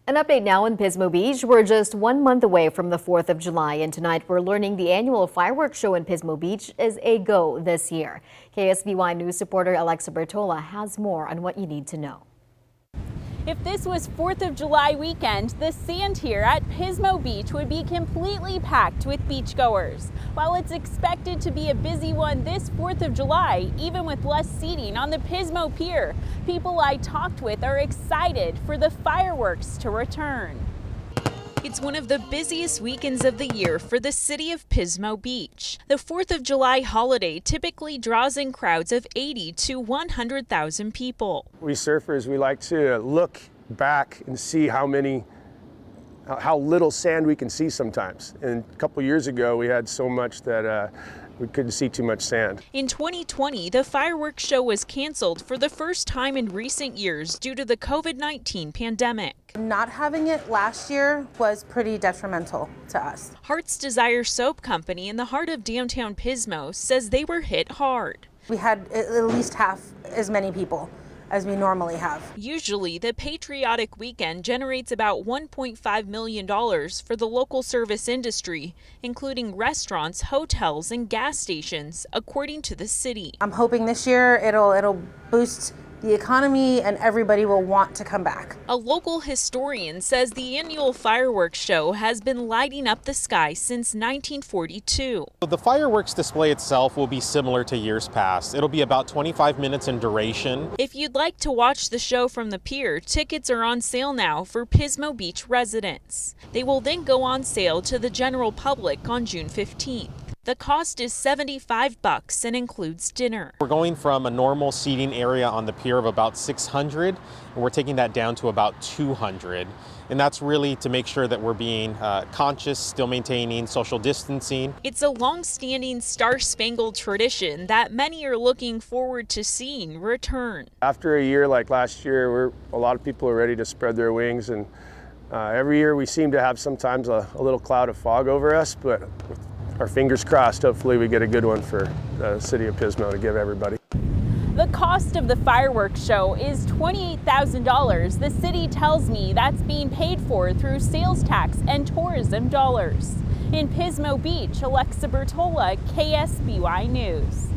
An update now in Pismo Beach. We're just 1 month away from the 4th of July, and tonight we're learning the annual fireworks show in Pismo Beach is a go this year. KSBY News reporter Alexa Bertola has more on what you need to know. If this was 4th of July weekend, the sand here at Pismo Beach would be completely packed with beachgoers. While it's expected to be a busy one this 4th of July, even with less seating on the Pismo Pier, people I talked with are excited for the fireworks to return. It's one of the busiest weekends of the year for the city of Pismo Beach. The 4th of July holiday typically draws in crowds of 80 to 100,000 people. We surfers, we like to look back and see how little sand we can see sometimes. And a couple years ago, we had so much that we couldn't see too much sand. In 2020, the fireworks show was canceled for the first time in recent years due to the COVID-19 pandemic. Not having it last year was pretty detrimental to us. Heart's Desire Soap Company in the heart of downtown Pismo says they were hit hard. We had at least half as many people as we normally have. Usually, the patriotic weekend generates about $1.5 million for the local service industry, including restaurants, hotels, and gas stations, according to the city. I'm hoping this year it'll boost the economy and everybody will want to come back. A local historian says the annual fireworks show has been lighting up the sky since 1942. The fireworks display itself will be similar to years past. It'll be about 25 minutes in duration. If you'd like to watch the show from the pier, tickets are on sale now for Pismo Beach residents. They will then go on sale to the general public on June 15th. The cost is $75 and includes dinner. We're going from a normal seating area on the pier of about 600, and we're taking that down to about 200. And that's really to make sure that we're being conscious, still maintaining social distancing. It's a long-standing star-spangled tradition that many are looking forward to seeing return. After a year like last year, a lot of people are ready to spread their wings, and every year we seem to have sometimes a little cloud of fog over us, but our fingers crossed, hopefully we get a good one for the city of Pismo to give everybody. The cost of the fireworks show is $28,000. The city tells me that's being paid for through sales tax and tourism dollars. In Pismo Beach, Alexa Bertola, KSBY News.